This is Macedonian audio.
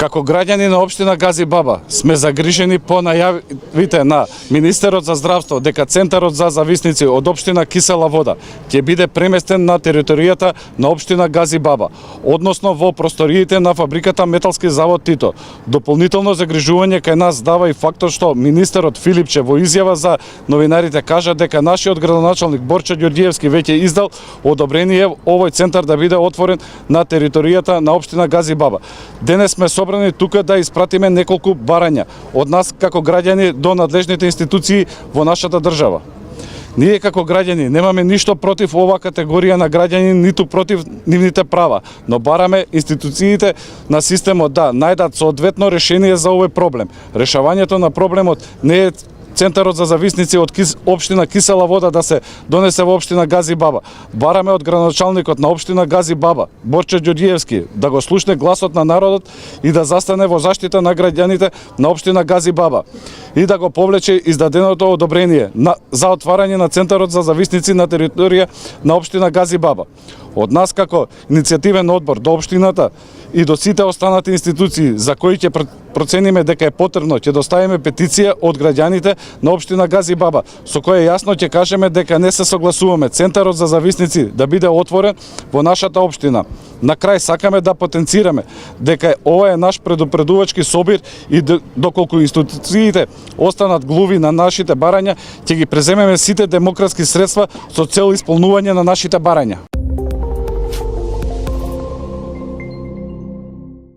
Како граѓани на општина Гази Баба сме загрижени по најавите на Министерот за здравство дека Центарот за зависници од општина Кисела Вода ќе биде преместен на територијата на општина Гази Баба, односно во просториите на фабриката Металски завод Тито. Дополнително загрижување кај нас дава и фактот што министерот Филипче во изјава за новинарите кажа дека нашиот градоначалник Борче Ѓорѓиевски веќе издал одобрение овој центар да биде отворен на територијата на општина Гази Баба. Денес сме собрани тука да испратиме неколку барања од нас како граѓани до надлежните институции во нашата држава. Ние како граѓани немаме ништо против оваа категорија на граѓани, ниту против нивните права, но бараме институциите на системот да најдат соодветно решение за овој проблем. Решавањето на проблемот не е Центарот за зависници од општина Кисела Вода да се донесе во општина Гази Баба. Бараме од градоначалникот на општина Гази Баба, Борче Ѓорѓиевски, да го слушне гласот на народот и да застане во заштита на граѓаните на општина Гази Баба и да го повлече издаденото одобрение за отварање на Центарот за зависници на територија на општина Гази Баба. Од нас како иницијативен одбор до општината и до сите останати институции за кои ќе процениме дека е потребно, ќе доставиме петиција од граѓаните на општина Гази Баба, со која јасно ќе кажеме дека не се согласуваме Центарот за зависници да биде отворен во нашата општина. На крај сакаме да потенцираме дека ова е наш предупредувачки собир и доколку институциите останат глуви на нашите барања, ќе ги преземеме сите демократски средства со цел исполнување на нашите барања.